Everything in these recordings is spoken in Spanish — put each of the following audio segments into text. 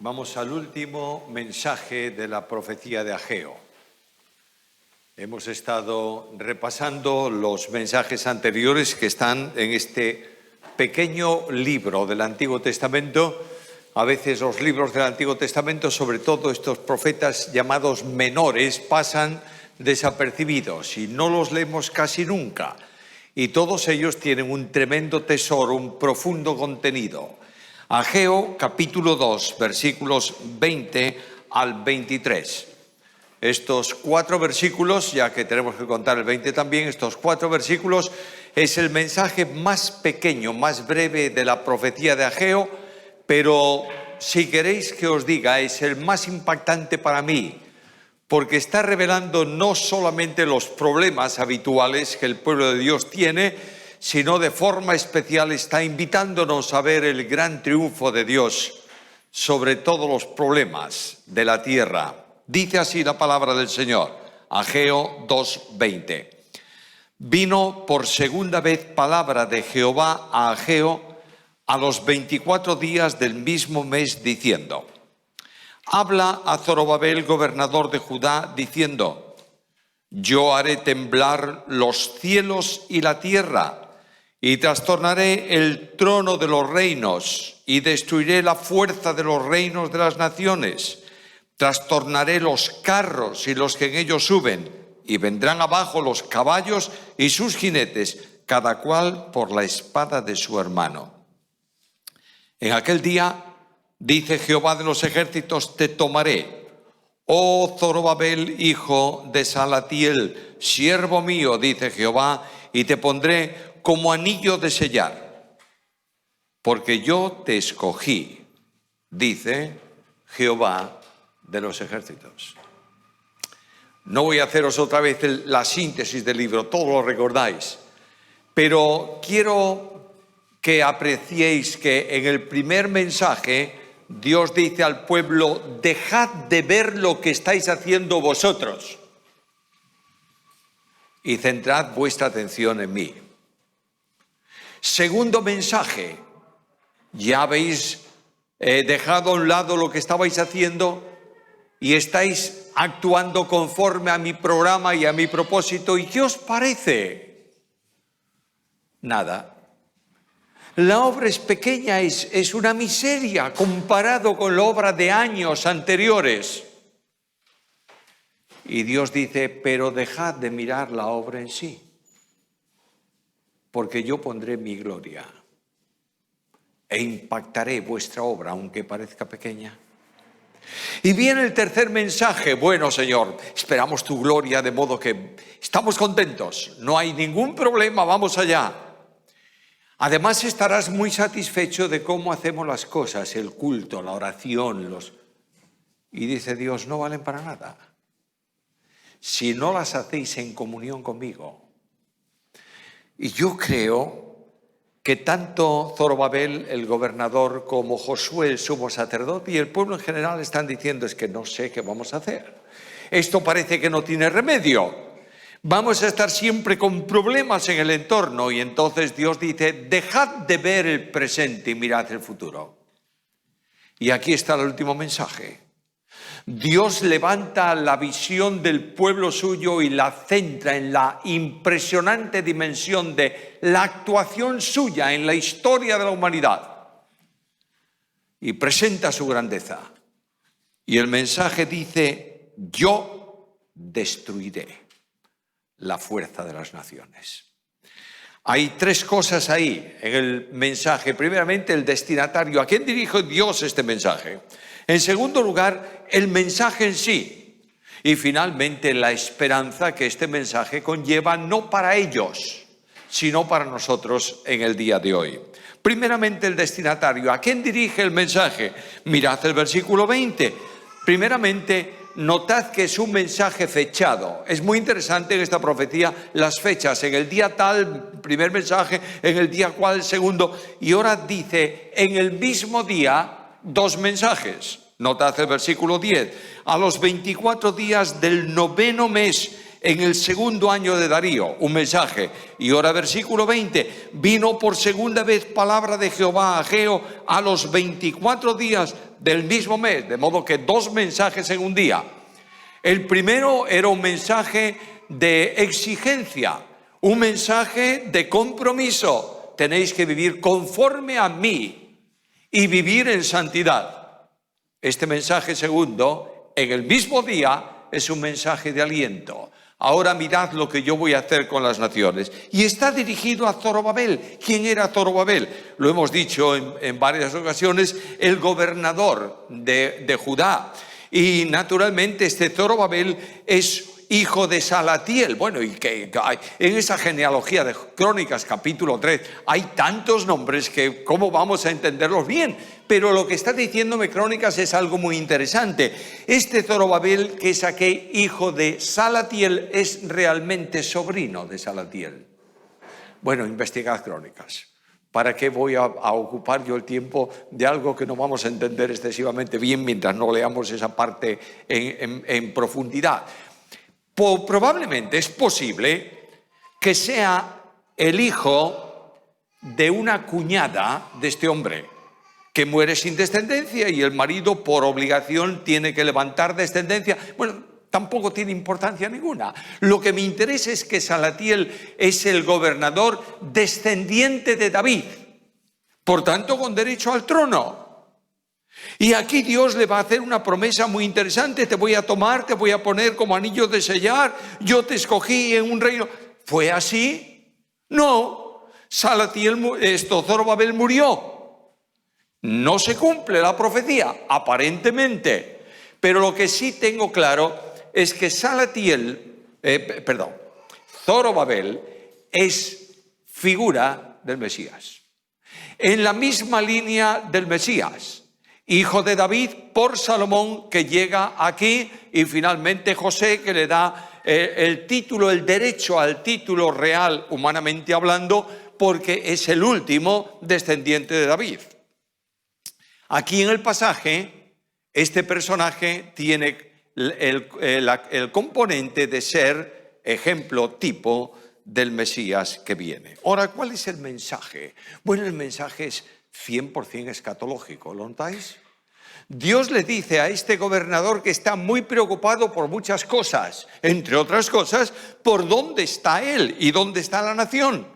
Vamos al último mensaje de la profecía de Ageo. Hemos estado repasando los mensajes anteriores que están en este pequeño libro del Antiguo Testamento. A veces los libros del Antiguo Testamento, sobre todo estos profetas llamados menores, pasan desapercibidos y no los leemos casi nunca. Y todos ellos tienen un tremendo tesoro, un profundo contenido. Ageo capítulo 2, versículos 20 al 23. Estos 4 versículos, ya que tenemos que contar el 20 también, estos 4 versículos es el mensaje más pequeño, más breve de la profecía de Ageo, pero si queréis que os diga, es el más impactante para mí, porque está revelando no solamente los problemas habituales que el pueblo de Dios tiene, sino de forma especial está invitándonos a ver el gran triunfo de Dios sobre todos los problemas de la tierra. Dice así la palabra del Señor, Ageo 2:20. Vino por segunda vez palabra de Jehová a Ageo a los 24 días del mismo mes, diciendo: habla a Zorobabel, gobernador de Judá, diciendo: yo haré temblar los cielos y la tierra, y trastornaré el trono de los reinos, y destruiré la fuerza de los reinos de las naciones. Trastornaré los carros y los que en ellos suben, y vendrán abajo los caballos y sus jinetes, cada cual por la espada de su hermano. En aquel día, dice Jehová de los ejércitos, te tomaré, oh Zorobabel, hijo de Salatiel, siervo mío, dice Jehová, y te pondré como anillo de sellar, porque yo te escogí, dice Jehová de los ejércitos. No voy a haceros otra vez la síntesis del libro, todo lo recordáis, pero quiero que apreciéis que en el primer mensaje Dios dice al pueblo: dejad de ver lo que estáis haciendo vosotros y centrad vuestra atención en mí. Segundo mensaje: ya habéis dejado a un lado lo que estabais haciendo y estáis actuando conforme a mi programa y a mi propósito. ¿Y qué os parece? Nada. La obra es pequeña, es una miseria comparado con la obra de años anteriores. Y Dios dice: pero dejad de mirar la obra en sí, porque yo pondré mi gloria e impactaré vuestra obra, aunque parezca pequeña. Y viene el tercer mensaje: bueno, Señor, esperamos tu gloria, de modo que estamos contentos, no hay ningún problema, vamos allá. Además estarás muy satisfecho de cómo hacemos las cosas, el culto, la oración, Y dice Dios: no valen para nada si no las hacéis en comunión conmigo. Y yo creo que tanto Zorobabel, el gobernador, como Josué, el sumo sacerdote, y el pueblo en general están diciendo: es que no sé qué vamos a hacer. Esto parece que no tiene remedio. Vamos a estar siempre con problemas en el entorno. Y entonces Dios dice: dejad de ver el presente y mirad el futuro. Y aquí está el último mensaje. Dios levanta la visión del pueblo suyo y la centra en la impresionante dimensión de la actuación suya en la historia de la humanidad. Y presenta su grandeza. Y el mensaje dice: yo destruiré la fuerza de las naciones. Hay 3 cosas ahí en el mensaje. Primeramente, el destinatario. ¿A quién dirige Dios este mensaje? En segundo lugar, el mensaje en sí. Y finalmente, la esperanza que este mensaje conlleva, no para ellos, sino para nosotros en el día de hoy. Primeramente, el destinatario. ¿A quién dirige el mensaje? Mirad el versículo 20. Primeramente, notad que es un mensaje fechado. Es muy interesante en esta profecía las fechas. En el día tal, primer mensaje; en el día cual, segundo. Y ahora dice, en el mismo día, 2 mensajes. Notad el versículo 10. A los 24 días del 9º mes, en el segundo año de Darío, un mensaje. Y ahora versículo 20, vino por segunda vez palabra de Jehová a Ageo a los 24 días del mismo mes, de modo que 2 mensajes en un día. El primero era un mensaje de exigencia, un mensaje de compromiso. Tenéis que vivir conforme a mí y vivir en santidad. Este mensaje segundo, en el mismo día, es un mensaje de aliento. Ahora mirad lo que yo voy a hacer con las naciones. Y está dirigido a Zorobabel. ¿Quién era Zorobabel? Lo hemos dicho en varias ocasiones, el gobernador de Judá. Y naturalmente este Zorobabel es hijo de Salatiel. Bueno, y que en esa genealogía de Crónicas, capítulo 3, hay tantos nombres que cómo vamos a entenderlos bien. Pero lo que está diciéndome Crónicas es algo muy interesante. Este Zorobabel, que es aquel hijo de Salatiel, es realmente sobrino de Salatiel. Bueno, investigad Crónicas. ¿Para qué voy a ocupar yo el tiempo de algo que no vamos a entender excesivamente bien mientras no leamos esa parte en profundidad? Probablemente es posible que sea el hijo de una cuñada de este hombre, que muere sin descendencia y el marido por obligación tiene que levantar descendencia. Bueno, tampoco tiene importancia ninguna. Lo que me interesa es que Salatiel es el gobernador descendiente de David, por tanto con derecho al trono. Y aquí Dios le va a hacer una promesa muy interesante: te voy a tomar, te voy a poner como anillo de sellar, yo te escogí en un reino. ¿Fue así? No. Zorobabel murió. No se cumple la profecía, aparentemente. Pero lo que sí tengo claro es que Zorobabel es figura del Mesías. En la misma línea del Mesías, hijo de David por Salomón, que llega aquí, y finalmente José, que le da el título, el derecho al título real, humanamente hablando, porque es el último descendiente de David. Aquí en el pasaje, este personaje tiene el componente de ser ejemplo, tipo del Mesías que viene. Ahora, ¿cuál es el mensaje? Bueno, el mensaje es 100% escatológico, ¿lo notáis? Dios le dice a este gobernador que está muy preocupado por muchas cosas, entre otras cosas, por dónde está él y dónde está la nación.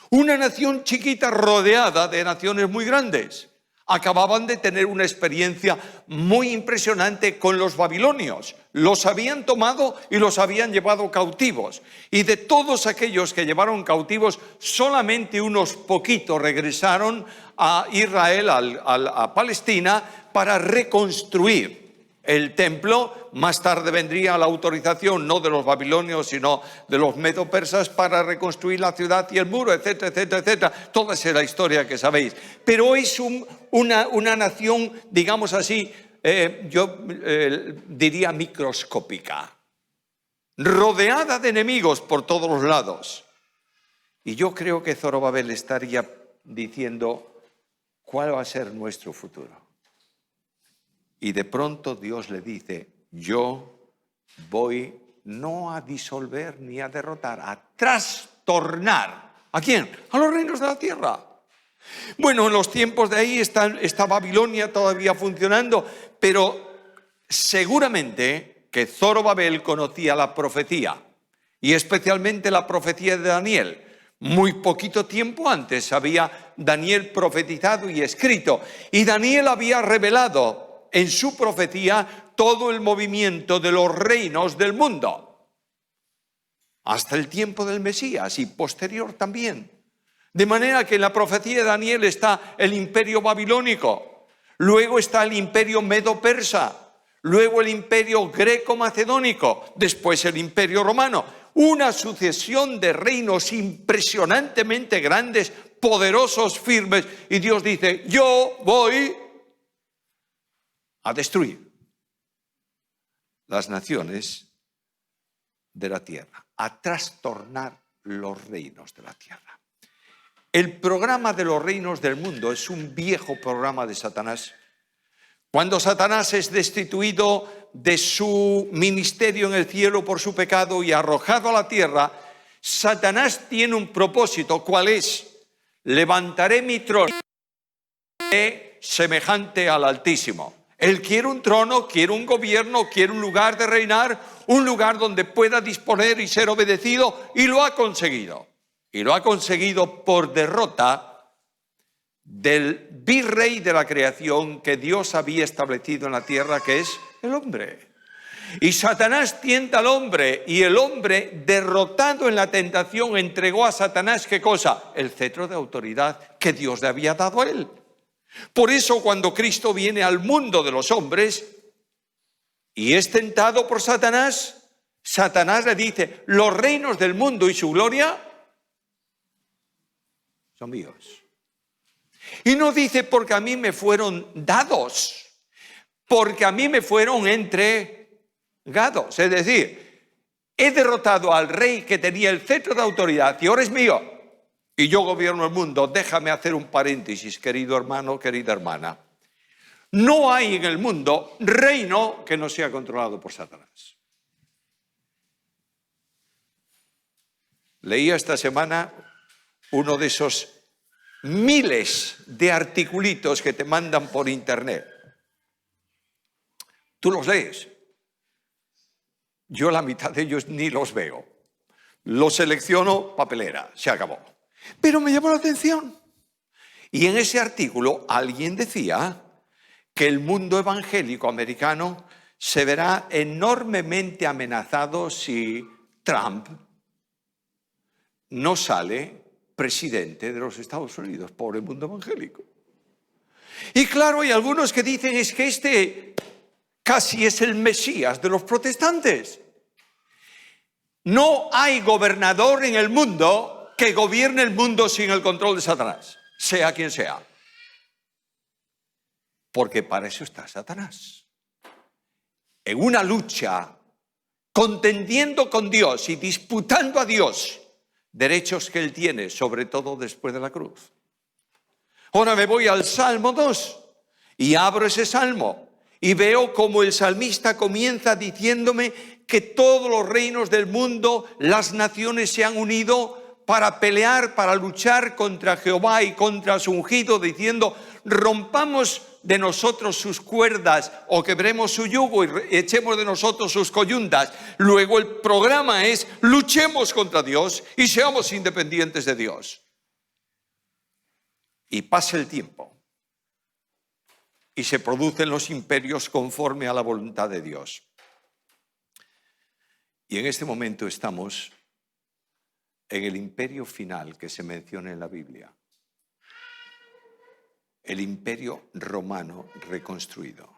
Una nación chiquita rodeada de naciones muy grandes. Acababan de tener una experiencia muy impresionante con los babilonios. Los habían tomado y los habían llevado cautivos. Y de todos aquellos que llevaron cautivos, solamente unos poquitos regresaron a Israel, a Palestina, para reconstruir el templo. Más tarde vendría la autorización, no de los babilonios, sino de los medo-persas, para reconstruir la ciudad y el muro, etcétera, etcétera, etcétera. Toda esa es la historia que sabéis. Pero es una nación, digamos así, yo diría microscópica, rodeada de enemigos por todos los lados. Y yo creo que Zorobabel estaría diciendo, ¿cuál va a ser nuestro futuro? Y de pronto Dios le dice, yo voy no a disolver ni a derrotar, a trastornar. ¿A quién? A los reinos de la tierra. Bueno, en los tiempos de ahí está Babilonia todavía funcionando, pero seguramente que Zorobabel conocía la profecía, y especialmente la profecía de Daniel. Muy poquito tiempo antes había Daniel profetizado y escrito, y Daniel había revelado en su profecía todo el movimiento de los reinos del mundo, hasta el tiempo del Mesías y posterior también. De manera que en la profecía de Daniel está el imperio babilónico, luego está el imperio medo-persa, luego el imperio greco-macedónico, después el imperio romano. Una sucesión de reinos impresionantemente grandes, poderosos, firmes. Y Dios dice, yo voy a destruir las naciones de la tierra, a trastornar los reinos de la tierra. El programa de los reinos del mundo es un viejo programa de Satanás. Cuando Satanás es destituido de su ministerio en el cielo por su pecado y arrojado a la tierra, Satanás tiene un propósito. ¿Cuál es? Levantaré mi trono semejante al Altísimo. Él quiere un trono, quiere un gobierno, quiere un lugar de reinar, un lugar donde pueda disponer y ser obedecido, y lo ha conseguido. Y lo ha conseguido por derrota del virrey de la creación que Dios había establecido en la tierra, que es el hombre. Y Satanás tienta al hombre, y el hombre, derrotado en la tentación, entregó a Satanás, ¿qué cosa? El cetro de autoridad que Dios le había dado a él. Por eso cuando Cristo viene al mundo de los hombres y es tentado por Satanás, Satanás le dice: los reinos del mundo y su gloria son míos. Y no dice porque a mí me fueron dados, porque a mí me fueron entregados. Es decir, he derrotado al rey que tenía el cetro de autoridad y ahora es mío. Y yo gobierno el mundo. Déjame hacer un paréntesis, querido hermano, querida hermana. No hay en el mundo reino que no sea controlado por Satanás. Leía esta semana uno de esos miles de articulitos que te mandan por internet. Tú los lees. Yo la mitad de ellos ni los veo. Los selecciono, papelera, se acabó. Pero me llamó la atención. Y en ese artículo alguien decía que el mundo evangélico americano se verá enormemente amenazado si Trump no sale presidente de los Estados Unidos. Pobre mundo evangélico. Y claro, hay algunos que dicen es que este casi es el Mesías de los protestantes. No hay gobernador en el mundo que gobierne el mundo sin el control de Satanás, sea quien sea. Porque para eso está Satanás. En una lucha, contendiendo con Dios y disputando a Dios derechos que Él tiene, sobre todo después de la cruz. Ahora me voy al Salmo 2 y abro ese salmo y veo como el salmista comienza diciéndome que todos los reinos del mundo, las naciones se han unido para pelear, para luchar contra Jehová y contra su ungido, diciendo: rompamos de nosotros sus cuerdas o quebremos su yugo y echemos de nosotros sus coyundas. Luego el programa es: luchemos contra Dios y seamos independientes de Dios. Y pasa el tiempo y se producen los imperios conforme a la voluntad de Dios. Y en este momento estamos en el imperio final que se menciona en la Biblia, el imperio romano reconstruido.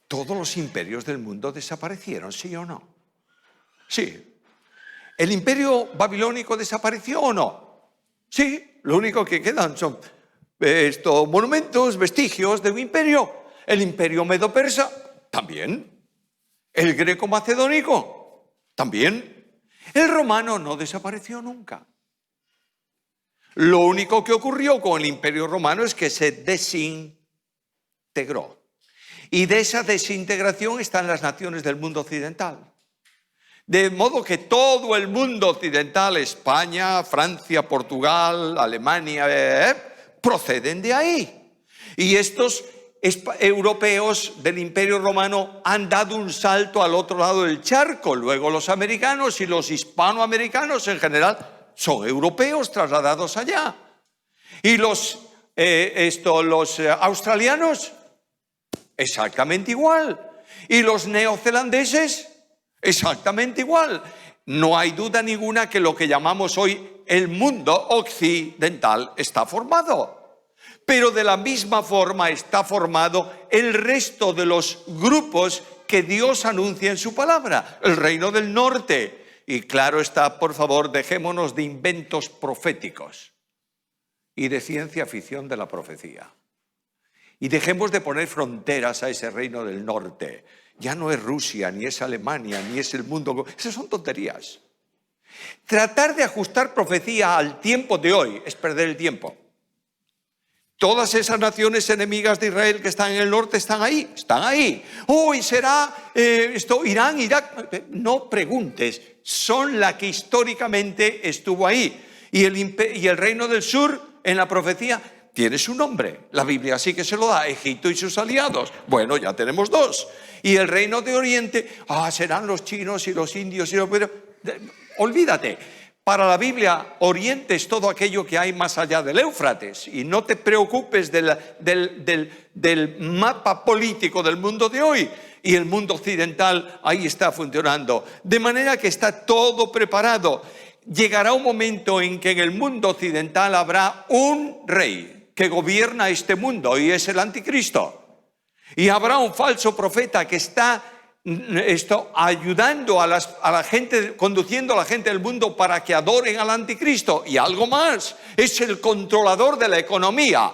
Todos los imperios del mundo desaparecieron, ¿sí o no? Sí. ¿El imperio babilónico desapareció o no? Sí, lo único que quedan son estos monumentos, vestigios de un imperio. El imperio medo-persa, también. El greco-macedónico, también. El romano no desapareció nunca. Lo único que ocurrió con el imperio romano es que se desintegró. Y de esa desintegración están las naciones del mundo occidental. De modo que todo el mundo occidental, España, Francia, Portugal, Alemania, proceden de ahí. Y estos europeos del Imperio Romano han dado un salto al otro lado del charco. Luego los americanos y los hispanoamericanos en general son europeos trasladados allá. Y los australianos, exactamente igual. Y los neozelandeses, exactamente igual. No hay duda ninguna que lo que llamamos hoy el mundo occidental está formado. Pero de la misma forma está formado el resto de los grupos que Dios anuncia en su palabra. El reino del norte. Y claro está, por favor, dejémonos de inventos proféticos y de ciencia ficción de la profecía. Y dejemos de poner fronteras a ese reino del norte. Ya no es Rusia, ni es Alemania, ni es el mundo. Esas son tonterías. Tratar de ajustar profecía al tiempo de hoy es perder el tiempo. Todas esas naciones enemigas de Israel que están en el norte están ahí, están ahí. ¿Y será Irán, Irak? No preguntes, son la que históricamente estuvo ahí. Y el reino del sur, en la profecía, tiene su nombre. La Biblia sí que se lo da, Egipto y sus aliados. Bueno, ya tenemos dos. Y el reino de Oriente, serán los chinos y los indios. Pero olvídate. Para la Biblia, Oriente es todo aquello que hay más allá del Éufrates. Y no te preocupes del mapa político del mundo de hoy. Y el mundo occidental ahí está funcionando. De manera que está todo preparado. Llegará un momento en que en el mundo occidental habrá un rey que gobierna este mundo y es el anticristo. Y habrá un falso profeta que está ayudando a la gente, conduciendo a la gente del mundo para que adoren al anticristo. Y algo más, es el controlador de la economía.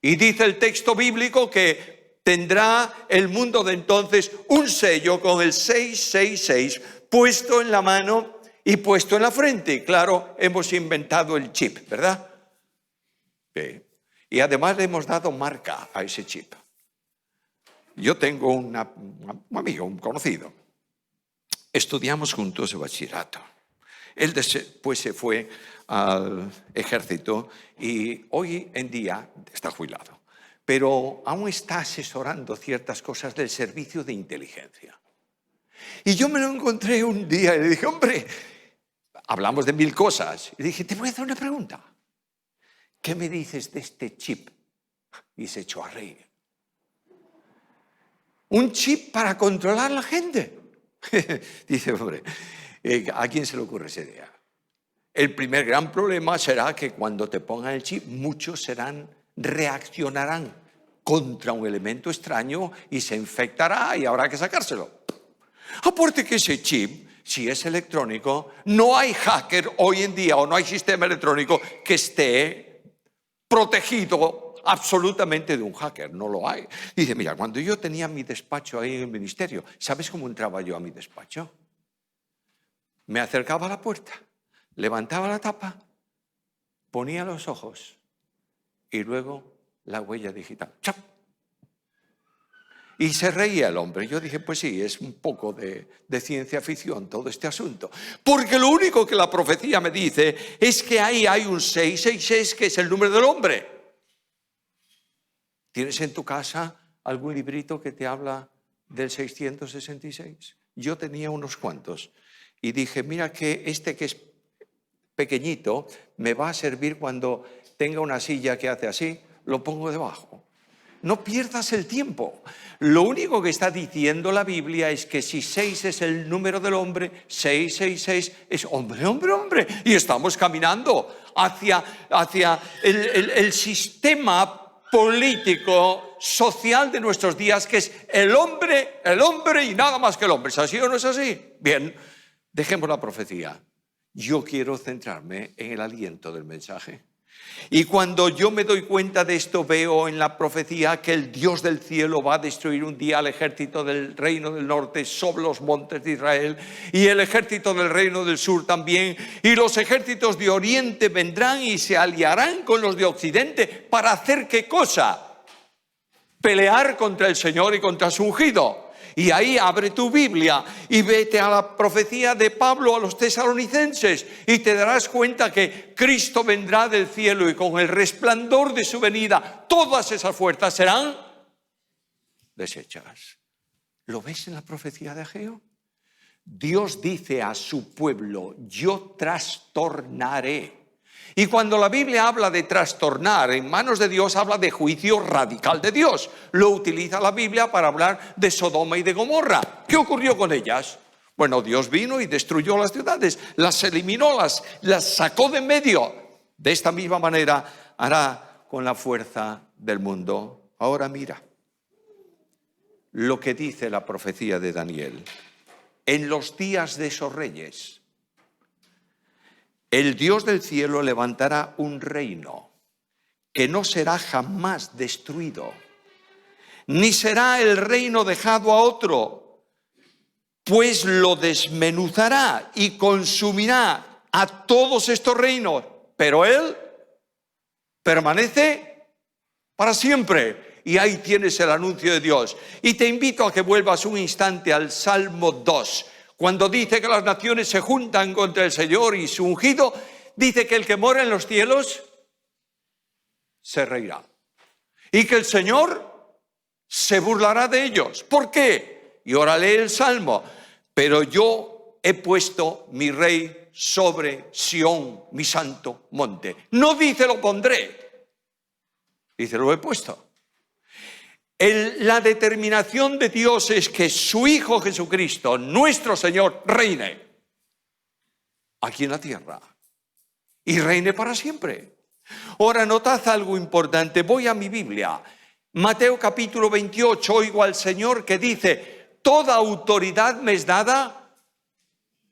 Y dice el texto bíblico que tendrá el mundo de entonces un sello con el 666 puesto en la mano y puesto en la frente. Y claro, hemos inventado el chip, ¿verdad? Sí. Y además le hemos dado marca a ese chip. Yo tengo un amigo, un conocido. Estudiamos juntos el bachillerato. Él después se fue al ejército y hoy en día está jubilado. Pero aún está asesorando ciertas cosas del servicio de inteligencia. Y yo me lo encontré un día y le dije, hombre, hablamos de 1000 cosas. Y dije, te voy a hacer una pregunta. ¿Qué me dices de este chip? Y se echó a reír. Un chip para controlar a la gente. Dice, hombre, ¿a quién se le ocurre esa idea? El primer gran problema será que cuando te pongan el chip, muchos reaccionarán contra un elemento extraño y se infectará y habrá que sacárselo. Aparte que ese chip, si es electrónico, no hay hacker hoy en día o no hay sistema electrónico que esté protegido absolutamente de un hacker, no lo hay. Dice, mira, cuando yo tenía mi despacho ahí en el ministerio, ¿sabes cómo entraba yo a mi despacho? Me acercaba a la puerta, levantaba la tapa, ponía los ojos y luego la huella digital. ¡Chap! Y se reía el hombre. Yo dije, pues sí, es un poco de ciencia ficción todo este asunto. Porque lo único que la profecía me dice es que ahí hay un 666 que es el número del hombre. ¿Tienes en tu casa algún librito que te habla del 666? Yo tenía unos cuantos y dije, mira que este que es pequeñito me va a servir cuando tenga una silla que hace así, lo pongo debajo. No pierdas el tiempo. Lo único que está diciendo la Biblia es que si 6 es el número del hombre, 666 es hombre, hombre, hombre. Y estamos caminando hacia el sistema político, social de nuestros días, que es el hombre y nada más que el hombre. ¿Es así o no es así? Bien, dejemos la profecía. Yo quiero centrarme en el aliento del mensaje. Y cuando yo me doy cuenta de esto, veo en la profecía que el Dios del cielo va a destruir un día al ejército del reino del norte sobre los montes de Israel y el ejército del reino del sur también. Y los ejércitos de oriente vendrán y se aliarán con los de occidente para hacer ¿qué cosa? Pelear contra el Señor y contra su ungido. Y ahí abre tu Biblia y vete a la profecía de Pablo a los tesalonicenses y te darás cuenta que Cristo vendrá del cielo y con el resplandor de su venida todas esas fuerzas serán deshechas. ¿Lo ves en la profecía de Ageo? Dios dice a su pueblo, yo trastornaré. Y cuando la Biblia habla de trastornar en manos de Dios, habla de juicio radical de Dios. Lo utiliza la Biblia para hablar de Sodoma y de Gomorra. ¿Qué ocurrió con ellas? Bueno, Dios vino y destruyó las ciudades, las eliminó, las sacó de en medio. De esta misma manera hará con la fuerza del mundo. Ahora mira lo que dice la profecía de Daniel. En los días de esos reyes, el Dios del cielo levantará un reino que no será jamás destruido, ni será el reino dejado a otro, pues lo desmenuzará y consumirá a todos estos reinos, pero él permanece para siempre. Y ahí tienes el anuncio de Dios. Y te invito a que vuelvas un instante al Salmo 2, cuando dice que las naciones se juntan contra el Señor y su ungido. Dice que el que mora en los cielos se reirá y que el Señor se burlará de ellos. ¿Por qué? Y ahora lee el Salmo. Pero yo he puesto mi rey sobre Sión, mi santo monte. No dice lo pondré, dice lo he puesto. La determinación de Dios es que su Hijo Jesucristo, nuestro Señor, reine aquí en la tierra y reine para siempre. Ahora, notad algo importante. Voy a mi Biblia. Mateo capítulo 28, oigo al Señor que dice: toda autoridad me es dada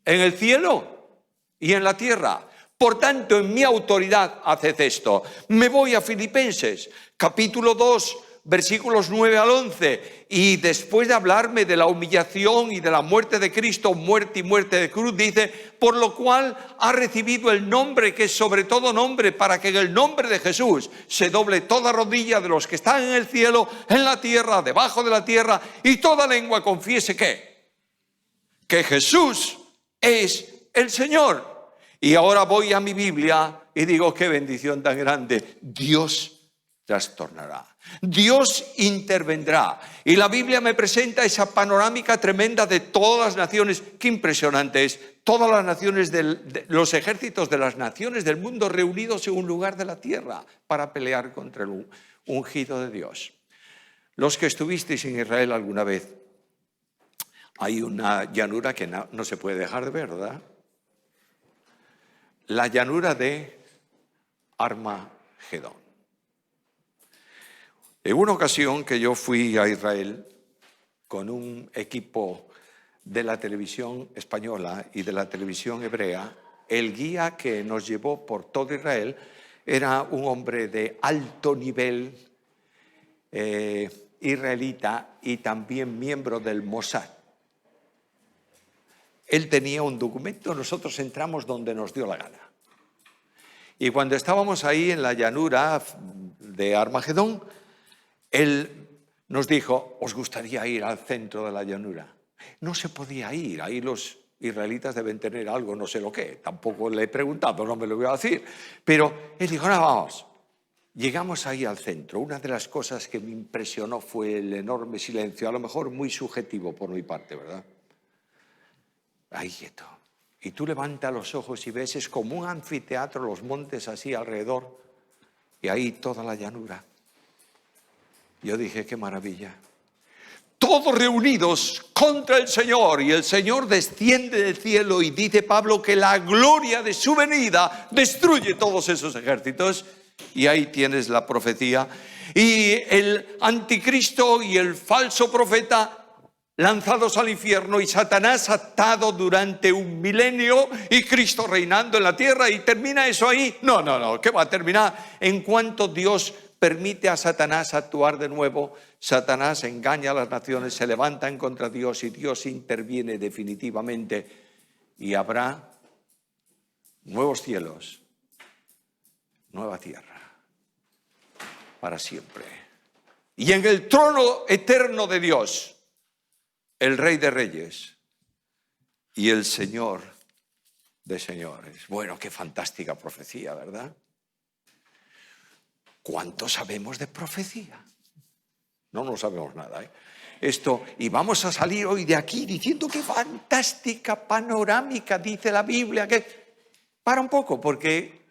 en el cielo y en la tierra. Por tanto, en mi autoridad haced esto. Me voy a Filipenses, capítulo 2, versículos 9 al 11. Y después de hablarme de la humillación y de la muerte de Cristo, muerte y muerte de cruz, dice: por lo cual ha recibido el nombre que es sobre todo nombre, para que en el nombre de Jesús se doble toda rodilla de los que están en el cielo, en la tierra, debajo de la tierra, y toda lengua confiese que Jesús es el Señor. Y ahora voy a mi Biblia y digo: qué bendición tan grande. Dios trastornará, Dios intervendrá. Y la Biblia me presenta esa panorámica tremenda de todas las naciones. Qué impresionante es. Todas las naciones, los ejércitos de las naciones del mundo reunidos en un lugar de la tierra para pelear contra el ungido de Dios. Los que estuvisteis en Israel alguna vez, hay una llanura que no se puede dejar de ver, ¿verdad? La llanura de Armagedón. En una ocasión que yo fui a Israel con un equipo de la televisión española y de la televisión hebrea, el guía que nos llevó por todo Israel era un hombre de alto nivel israelita y también miembro del Mossad. Él tenía un documento, nosotros entramos donde nos dio la gana. Y cuando estábamos ahí en la llanura de Armagedón, él nos dijo: ¿os gustaría ir al centro de la llanura? No se podía ir, ahí los israelitas deben tener algo, no sé lo que, tampoco le he preguntado, no me lo voy a decir. Pero él dijo: no, vamos. Llegamos ahí al centro. Una de las cosas que me impresionó fue el enorme silencio, a lo mejor muy subjetivo por mi parte, ¿verdad? Ahí quieto. Y tú levantas los ojos y ves, es como un anfiteatro, los montes así alrededor, y ahí toda la llanura. Yo dije: qué maravilla. Todos reunidos contra el Señor, y el Señor desciende del cielo y dice Pablo que la gloria de su venida destruye todos esos ejércitos. Y ahí tienes la profecía. Y el anticristo y el falso profeta lanzados al infierno, y Satanás atado durante un milenio, y Cristo reinando en la tierra. ¿Y termina eso ahí? No, ¿qué va a terminar? En cuanto Dios permite a Satanás actuar de nuevo, Satanás engaña a las naciones, se levantan contra Dios y Dios interviene definitivamente, y habrá nuevos cielos, nueva tierra, para siempre. Y en el trono eterno de Dios, el Rey de Reyes y el Señor de Señores. Bueno, qué fantástica profecía, ¿verdad? ¿Cuánto sabemos de profecía? No sabemos nada, ¿eh? Y vamos a salir hoy de aquí diciendo qué fantástica panorámica dice la Biblia. Para un poco, porque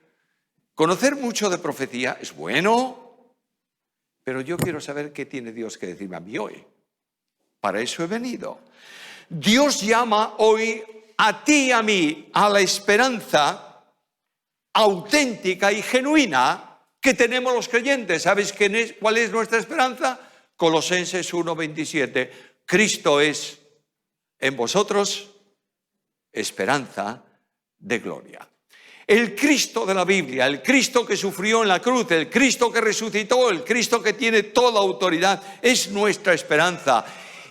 conocer mucho de profecía es bueno, pero yo quiero saber qué tiene Dios que decirme a mí hoy. Para eso he venido. Dios llama hoy a ti y a mí a la esperanza auténtica y genuina que tenemos los creyentes. ¿Sabes cuál es nuestra esperanza? Colosenses 1:27. Cristo es en vosotros esperanza de gloria. El Cristo de la Biblia, el Cristo que sufrió en la cruz, el Cristo que resucitó, el Cristo que tiene toda autoridad, es nuestra esperanza.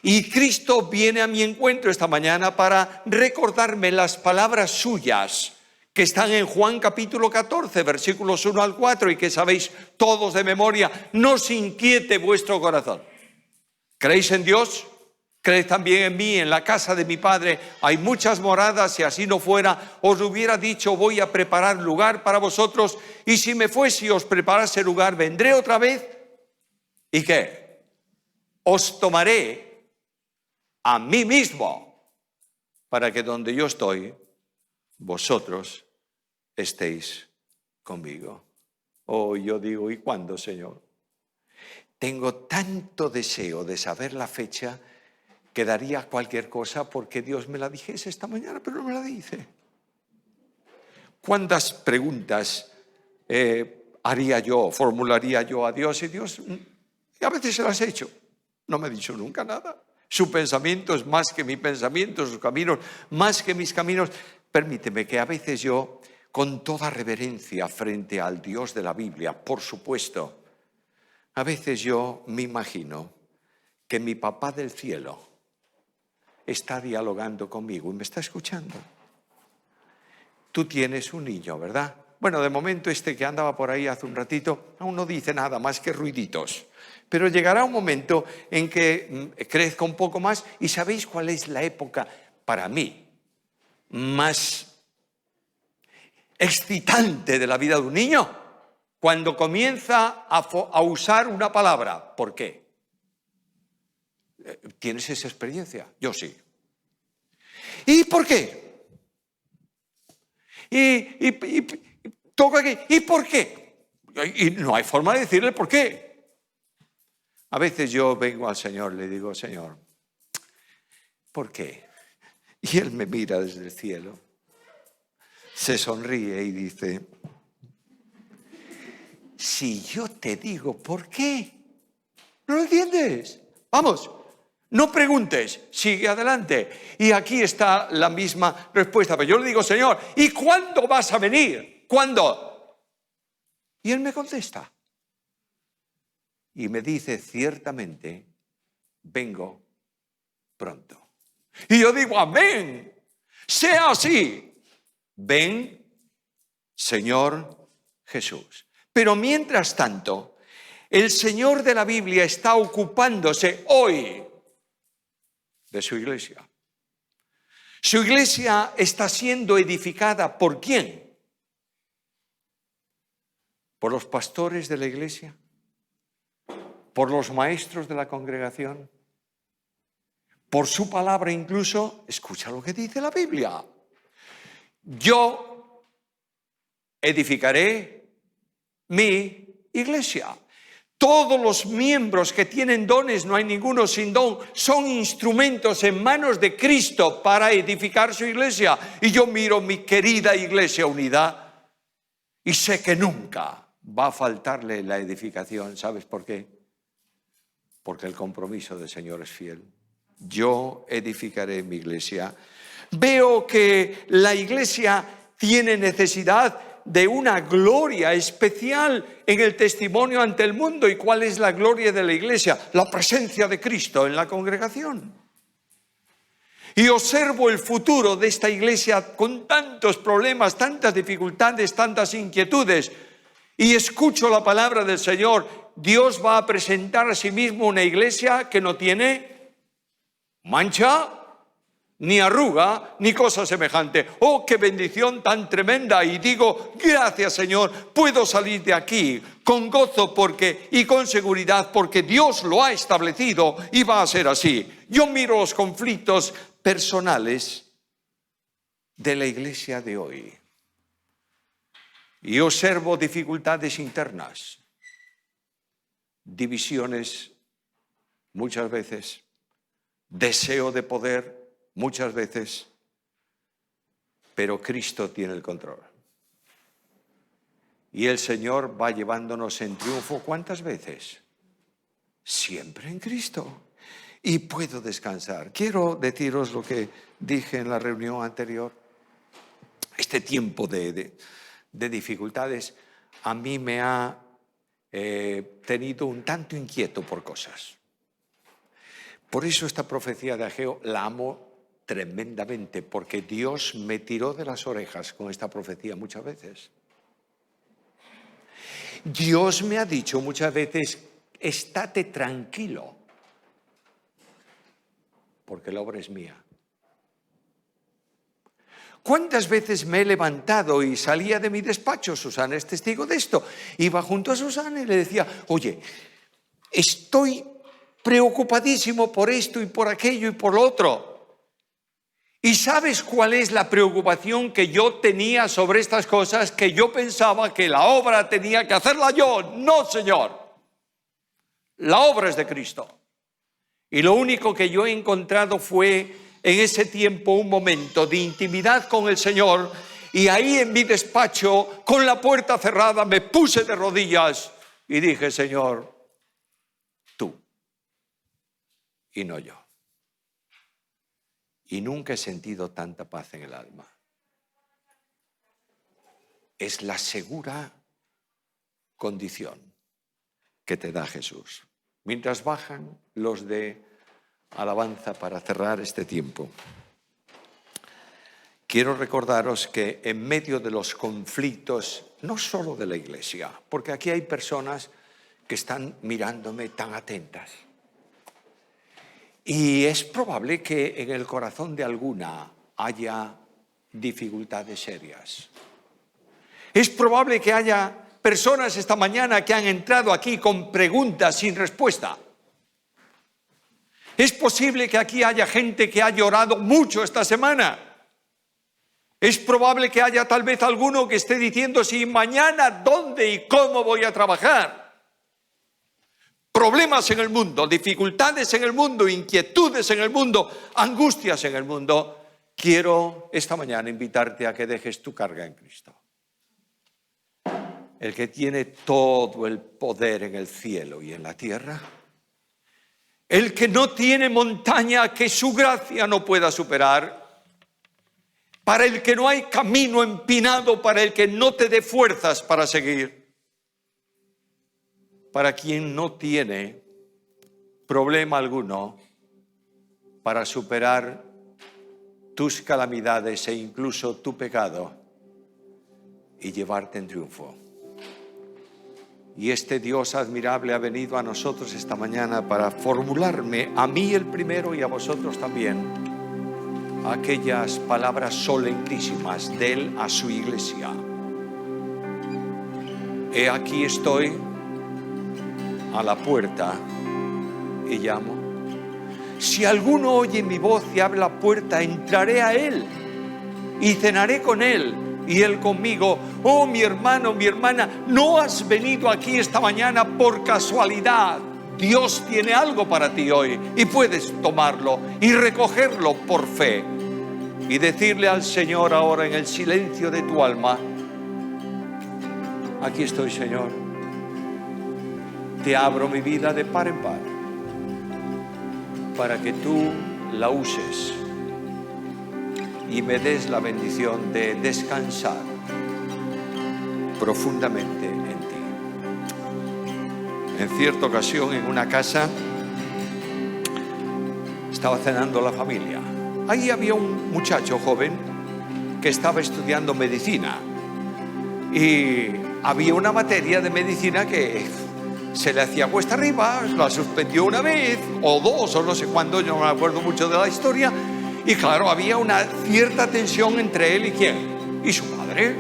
Y Cristo viene a mi encuentro esta mañana para recordarme las palabras suyas que están en Juan capítulo 14, versículos 1 al 4, y que sabéis todos de memoria. No os inquiete vuestro corazón. ¿Creéis en Dios? Creed también en mí. En la casa de mi Padre hay muchas moradas. Si así no fuera, os hubiera dicho, voy a preparar lugar para vosotros. Y si me fuese y os preparase lugar, vendré otra vez. ¿Y qué? Os tomaré a mí mismo, para que donde yo estoy, vosotros estéis conmigo. Oh, yo digo, ¿y cuándo, Señor? Tengo tanto deseo de saber la fecha que daría cualquier cosa porque Dios me la dijese esta mañana, pero no me la dice. ¿Cuántas preguntas formularía yo a Dios? Y Dios, a veces se las he hecho. No me ha dicho nunca nada. Su pensamiento es más que mi pensamiento, sus caminos más que mis caminos. Permíteme que a veces yo, con toda reverencia frente al Dios de la Biblia, por supuesto, a veces yo me imagino que mi papá del cielo está dialogando conmigo y me está escuchando. Tú tienes un niño, ¿verdad? Bueno, de momento este que andaba por ahí hace un ratito aún no dice nada más que ruiditos. Pero llegará un momento en que crezca un poco más y ¿sabéis cuál es la época para mí más excitante de la vida de un niño? Cuando comienza a usar una palabra. ¿Por qué? ¿Tienes esa experiencia? Yo sí. ¿Y por qué? Y toco aquí. ¿Y por qué? Y no hay forma de decirle por qué. A veces yo vengo al Señor, le digo, Señor, ¿por qué? Y Él me mira desde el cielo, se sonríe y dice, si yo te digo por qué, ¿no lo entiendes? Vamos, no preguntes, sigue adelante. Y aquí está la misma respuesta. Pero yo le digo, Señor, ¿y cuándo vas a venir? ¿Cuándo? Y Él me contesta. Y me dice, ciertamente, vengo pronto. Y yo digo, amén, sea así. Ven, Señor Jesús. Pero mientras tanto, el Señor de la Biblia está ocupándose hoy de su iglesia. Su iglesia está siendo edificada ¿por quién? ¿Por los pastores de la iglesia? ¿Por los maestros de la congregación? ¿Por su palabra incluso? Escucha lo que dice la Biblia. Yo edificaré mi iglesia. Todos los miembros que tienen dones, no hay ninguno sin don, son instrumentos en manos de Cristo para edificar su iglesia. Y yo miro mi querida iglesia unida y sé que nunca va a faltarle la edificación. ¿Sabes por qué? Porque el compromiso del Señor es fiel. Yo edificaré mi iglesia. Veo que la iglesia tiene necesidad de una gloria especial en el testimonio ante el mundo. ¿Y cuál es la gloria de la iglesia? La presencia de Cristo en la congregación. Y observo el futuro de esta iglesia con tantos problemas, tantas dificultades, tantas inquietudes. Y escucho la palabra del Señor. Dios va a presentar a sí mismo una iglesia que no tiene mancha, ni arruga, ni cosa semejante. ¡Oh, qué bendición tan tremenda! Y digo, gracias, Señor, puedo salir de aquí con gozo y con seguridad, porque Dios lo ha establecido y va a ser así. Yo miro los conflictos personales de la iglesia de hoy y observo dificultades internas, divisiones muchas veces, deseo de poder muchas veces, pero Cristo tiene el control. Y el Señor va llevándonos en triunfo, ¿cuántas veces? Siempre en Cristo. Y puedo descansar. Quiero deciros lo que dije en la reunión anterior. Este tiempo de dificultades a mí me ha tenido un tanto inquieto por cosas. Por eso esta profecía de Ageo la amo tremendamente, porque Dios me tiró de las orejas con esta profecía muchas veces. Dios me ha dicho muchas veces, estate tranquilo, porque la obra es mía. ¿Cuántas veces me he levantado y salía de mi despacho? Susana es testigo de esto. Iba junto a Susana y le decía, oye, estoy preocupadísimo por esto y por aquello y por lo otro. ¿Y sabes cuál es la preocupación que yo tenía sobre estas cosas? Que yo pensaba que la obra tenía que hacerla yo. No, Señor. La obra es de Cristo. Y lo único que yo he encontrado fue en ese tiempo un momento de intimidad con el Señor, y ahí en mi despacho, con la puerta cerrada, me puse de rodillas y dije, Señor, tú y no yo. Y nunca he sentido tanta paz en el alma. Es la segura condición que te da Jesús. Mientras bajan los de alabanza para cerrar este tiempo, quiero recordaros que en medio de los conflictos, no solo de la iglesia, porque aquí hay personas que están mirándome tan atentas, y es probable que en el corazón de alguna haya dificultades serias. Es probable que haya personas esta mañana que han entrado aquí con preguntas sin respuesta. Es posible que aquí haya gente que ha llorado mucho esta semana. Es probable que haya tal vez alguno que esté diciendo, si mañana, ¿dónde y cómo voy a trabajar? Problemas en el mundo, dificultades en el mundo, inquietudes en el mundo, angustias en el mundo. Quiero esta mañana invitarte a que dejes tu carga en Cristo. El que tiene todo el poder en el cielo y en la tierra. El que no tiene montaña que su gracia no pueda superar, para el que no hay camino empinado, para el que no te dé fuerzas para seguir, para quien no tiene problema alguno para superar tus calamidades e incluso tu pecado y llevarte en triunfo. Y este Dios admirable ha venido a nosotros esta mañana para formularme, a mí el primero y a vosotros también, aquellas palabras solemnísimas de Él a su iglesia. He aquí estoy a la puerta y llamo. Si alguno oye mi voz y abre la puerta, entraré a Él y cenaré con Él y Él conmigo. Oh, mi hermano, mi hermana, no has venido aquí esta mañana por casualidad. Dios tiene algo para ti hoy y puedes tomarlo y recogerlo por fe y decirle al Señor ahora en el silencio de tu alma, aquí estoy, Señor, te abro mi vida de par en par para que tú la uses y me des la bendición de descansar profundamente en ti. En cierta ocasión, en una casa, estaba cenando la familia. Ahí había un muchacho joven que estaba estudiando medicina y había una materia de medicina que se le hacía cuesta arriba, la suspendió una vez o dos o no sé cuándo, yo no me acuerdo mucho de la historia. Y claro, había una cierta tensión entre él y ¿quién? Y su padre.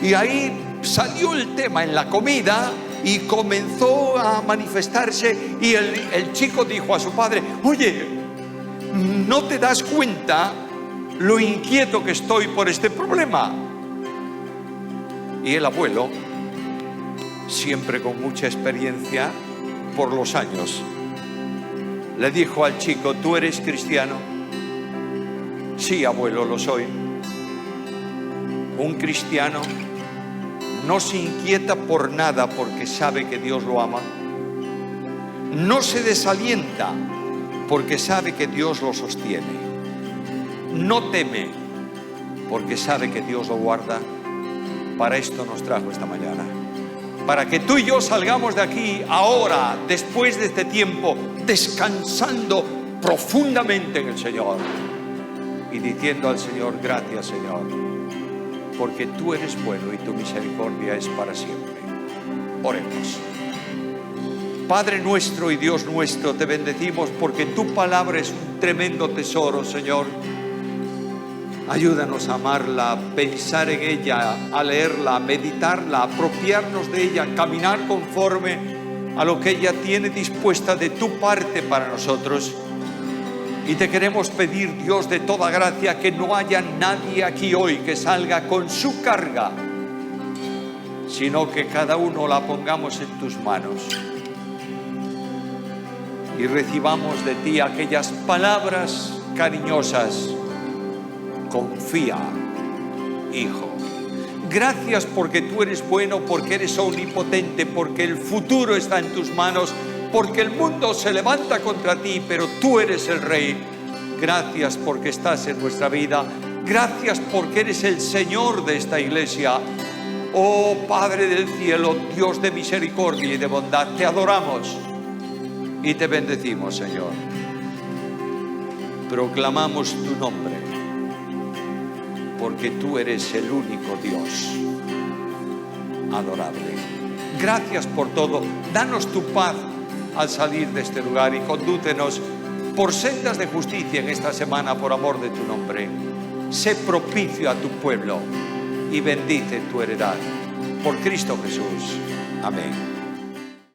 Y ahí salió el tema en la comida y comenzó a manifestarse y el chico dijo a su padre, oye, ¿no te das cuenta lo inquieto que estoy por este problema? Y el abuelo, siempre con mucha experiencia por los años, le dijo al chico, ¿tú eres cristiano? Sí, abuelo, lo soy. Un cristiano no se inquieta por nada porque sabe que Dios lo ama. No se desalienta porque sabe que Dios lo sostiene. No teme porque sabe que Dios lo guarda. Para esto nos trajo esta mañana. Para que tú y yo salgamos de aquí ahora, después de este tiempo, descansando profundamente en el Señor. y diciendo al Señor: gracias, Señor, porque tú eres bueno y tu misericordia es para siempre. Oremos. Padre nuestro y Dios nuestro, te bendecimos porque tu palabra es un tremendo tesoro, Señor. Ayúdanos a amarla, a pensar en ella, a leerla, a meditarla, a apropiarnos de ella, a caminar conforme a lo que ella tiene dispuesta de tu parte para nosotros. Y te queremos pedir, Dios de toda gracia, que no haya nadie aquí hoy que salga con su carga, sino que cada uno la pongamos en tus manos y recibamos de ti aquellas palabras cariñosas. Confía, hijo. Gracias porque tú eres bueno, porque eres omnipotente, porque el futuro está en tus manos, porque el mundo se levanta contra ti, pero tú eres el Rey. Gracias porque estás en nuestra vida. Gracias porque eres el Señor de esta iglesia. Oh Padre del cielo, Dios de misericordia y de bondad, te adoramos y te bendecimos, Señor. Proclamamos tu nombre, porque tú eres el único Dios adorable. Gracias por todo. Danos tu paz al salir de este lugar y condúcenos por sendas de justicia en esta semana por amor de tu nombre. Sé propicio a tu pueblo y bendice tu heredad. Por Cristo Jesús. Amén.